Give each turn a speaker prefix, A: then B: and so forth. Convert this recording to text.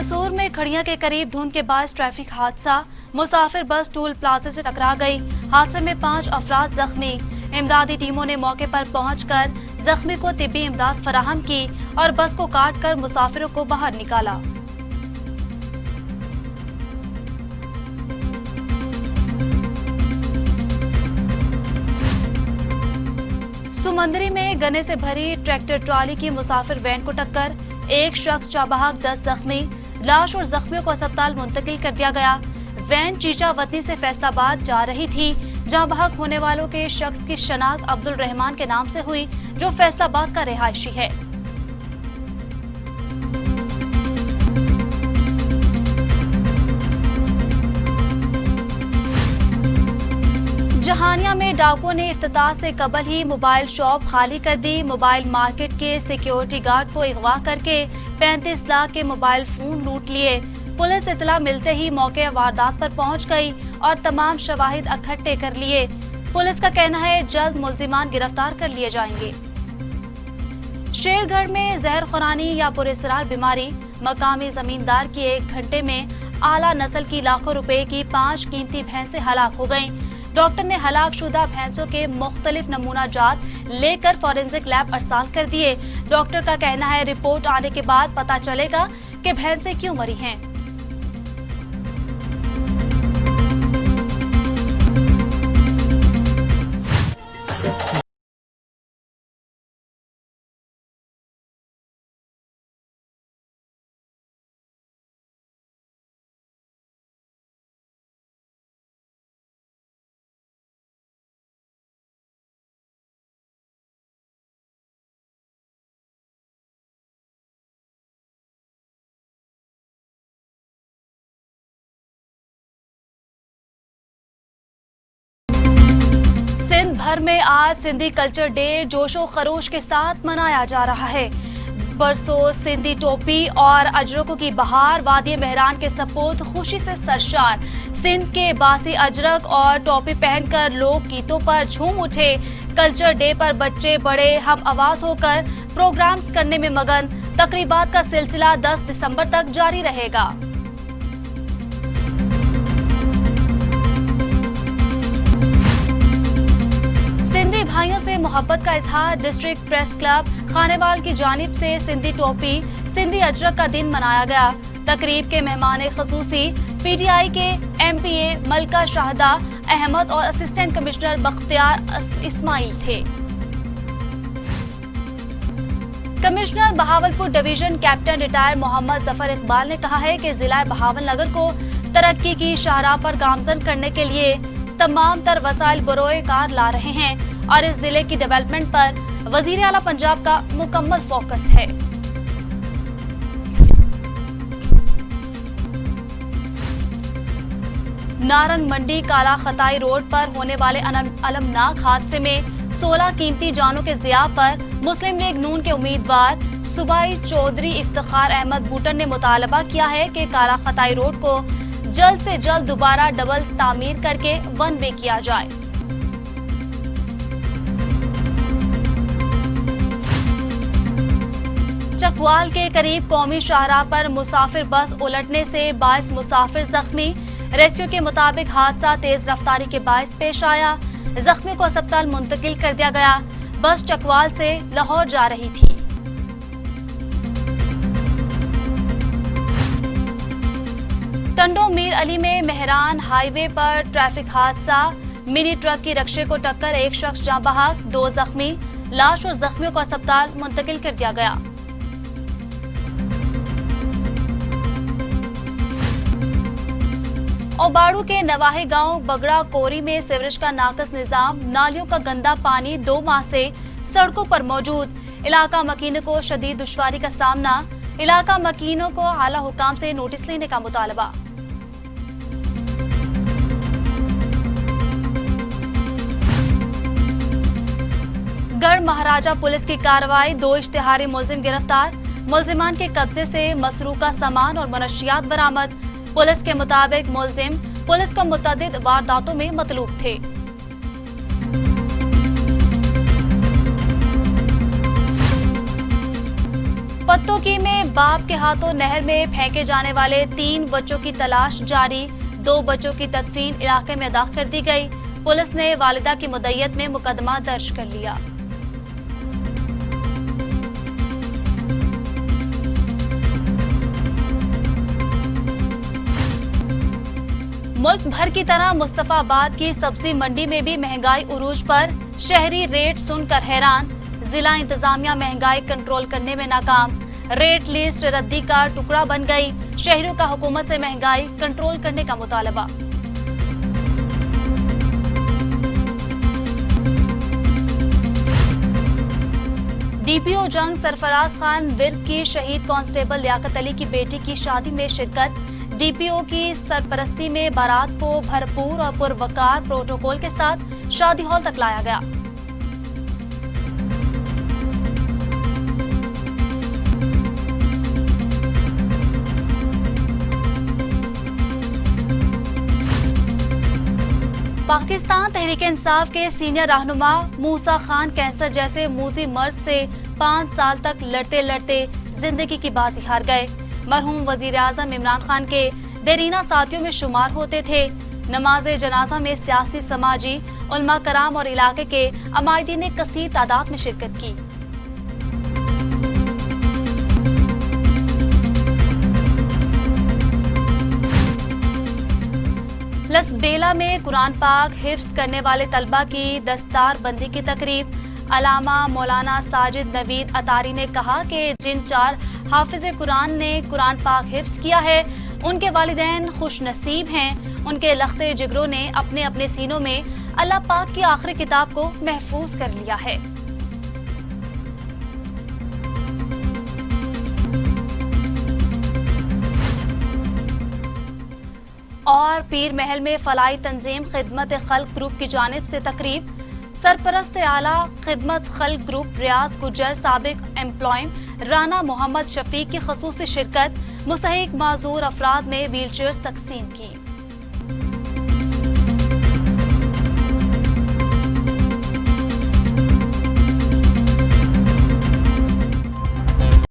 A: कसूर में खड़िया के करीब धुंध के बाद ट्रैफिक हादसा। मुसाफिर बस टोल प्लाजा से टकरा गई। हादसे में 5 अफराद जख्मी। इमदादी टीमों ने मौके पर पहुंचकर जख्मी को तिब्बी इमदाद फराहम की और बस को काटकर मुसाफिरों को बाहर निकाला। सुमंदरी में गन्ने से भरी ट्रैक्टर ट्रॉली की मुसाफिर वैन को टक्कर। एक शख्स जाबाहक 10 जख्मी। लाश और जख्मियों को अस्पताल मुंतकिल कर दिया गया। वैन चीचावतनी से फैसलाबाद जा रही थी। जाबाहक होने वालों के शख्स की शनाख्त अब्दुल रहमान के नाम से हुई, जो फैसलाबाद का रिहायशी है। जहानिया में डाकुओं ने इफ्तिताह से कबल ही मोबाइल शॉप खाली कर दी। मोबाइल मार्केट के सिक्योरिटी गार्ड को अगवा करके 35 लाख के मोबाइल फोन लूट लिए। पुलिस इतला मिलते ही मौके वारदात पर पहुंच गई और तमाम शवाहिद इकट्ठे कर लिए। पुलिस का कहना है जल्द मुल्जिमान गिरफ्तार कर लिए जाएंगे। शेरगढ़ में जहर खुरानी या पुरस्रार बीमारी। मकामी जमींदार की 1 घंटे में आला नस्ल की लाखों रुपए की 5 कीमती भैंसें हलाक हो गयी। डॉक्टर ने हलाक शुदा भैंसों के मुख्तलिफ नमूना जात लेकर फॉरेंसिक लैब अरसाल कर दिए। डॉक्टर का कहना है रिपोर्ट आने के बाद पता चलेगा कि भैंसें क्यों मरी हैं। सिंध भर में आज सिंधी कल्चर डे जोशो खरोश के साथ मनाया जा रहा है। बरसों सिंधी टोपी और अजरकों की बहार। वादी मेहरान के सपूत खुशी से सरशार। सिंध के बासी अजरक और टोपी पहनकर लोक गीतों पर झूम उठे। कल्चर डे पर बच्चे बड़े हम आवाज होकर प्रोग्राम्स करने में मगन। तकरीबात का सिलसिला 10 दिसंबर तक जारी रहेगा। सिंधी भाइयों से मोहब्बत का इजहार। डिस्ट्रिक्ट प्रेस क्लब खानेवाल की जानिब से सिंधी टोपी सिंधी अजरक का दिन मनाया गया। तकरीब के मेहमान खसूसी PTI के MPA मलका शाहदा अहमद और असिस्टेंट कमिश्नर बख्तियार इस्माइल थे। Commissioner Bahawalpur division captain retire Mohammad Zafar Iqbal ने कहा है कि जिला बहावलनगर को तरक्की की शाहराह पर गामजन करने के लिए तमाम तर वसाइल बरोए कार ला रहे हैं और इस जिले की डेवलपमेंट पर वजीर आला पंजाब का मुकम्मल फोकस है। नारंग मंडी काला खताई रोड पर होने वाले अलमनाक हादसे में 16 कीमती जानों के ज़िया पर मुस्लिम लीग नून के उम्मीदवार सूबाई चौधरी इफ्तिखार अहमद बूटन ने मुतालबा किया है कि काला खताई रोड को जल्द से जल्द दोबारा डबल तामीर करके 1 वे किया जाए। चकवाल के करीब कौमी शाहराह पर मुसाफिर बस उलटने से 22 मुसाफिर जख्मी। रेस्क्यू के मुताबिक हादसा तेज रफ्तारी के बायस पेश आया। जख्मियों को अस्पताल मुंतकिल कर दिया गया। बस चकवाल से लाहौर जा रही थी। टंडो मीर अली में मेहरान हाईवे पर ट्रैफिक हादसा। मिनी ट्रक की रक्षे को टक्कर। एक शख्स जाँ बहक, 2 जख्मी। लाश और जख्मियों को अस्पताल मुंतकिल कर दिया गया। ओबाड़ू के नवाही गांव बगड़ा कोरी में सीवरेज का नाकस निजाम। नालियों का गंदा पानी 2 माह से सड़कों पर मौजूद। इलाका मकीनों को शदीद दुश्वारी का सामना। इलाका मकीनों को आला हुकाम से नोटिस लेने का मुतालबा। गढ़ महाराजा पुलिस की कार्रवाई। 2 इश्तिहारी मुलजिम गिरफ्तार। मुलजिमान के कब्जे से मसरूका सामान और मनशियात बरामद। पुलिस के मुताबिक मुलजिम पुलिस को मुतअद्दिद वारदातों में मतलूब थे। पत्तोकी में बाप के हाथों नहर में फेंके जाने वाले 3 बच्चों की तलाश जारी। 2 बच्चों की तदफीन इलाके में अदा कर दी गई। पुलिस ने वालिदा की मुद्दइयत में मुकदमा दर्ज कर लिया। मुल्क भर की तरह मुस्तफाबाद की सब्जी मंडी में भी महंगाई उरूज पर। शहरी रेट सुनकर हैरान। जिला इंतजामिया महंगाई कंट्रोल करने में नाकाम। रेट लिस्ट रद्दी का टुकड़ा बन गई। शहरियों का हुकूमत से महंगाई कंट्रोल करने का मुतालबा। डीपीओ जंग सरफराज खान विर्क की शहीद कांस्टेबल लियाकत अली की बेटी की शादी में शिरकत। डीपीओ की सरपरस्ती में बारात को भरपूर और पुरवकार प्रोटोकॉल के साथ शादी हॉल तक लाया गया। पाकिस्तान तहरीक इंसाफ के सीनियर रहनुमा मूसा खान कैंसर जैसे मूजी मर्ज से 5 साल तक लड़ते लड़ते जिंदगी की बाजी हार गए। मरहूम वजीर आजम इमरान खान के देरीना साथियों में शुमार होते थे। नमाज जनाजा में सियासी, समाजी, उलमा कराम और इलाके के अमायदीन ने कसीर तादाद में शिरकत की। लसबेला में कुरान पाक हिफ्ज करने वाले तलबा की दस्तार बंदी की तकरीब। अलामा मौलाना साजिद नवीद अतारी ने कहा कि जिन 4 हाफिज कुरान ने कुरान पाक हिफ्ज किया है उनके वालिदैन खुश नसीब हैं। उनके लख्ते जिगरों ने अपने अपने सीनों में अल्लाह पाक की आखिरी किताब को महफूज कर लिया है। और पीर महल में फलाई तंजीम खिदमत खल्क ग्रुप की जानिब से तकरीब। सरपरस्त आला खिदमत खल्क ग्रुप रियाज गुजर साबिक एम्प्लॉय राना मोहम्मद शफीक की खसूसी शिरकत। मुस्तहिक माजूर अफराद में व्हील चेयर्स तकसीम की।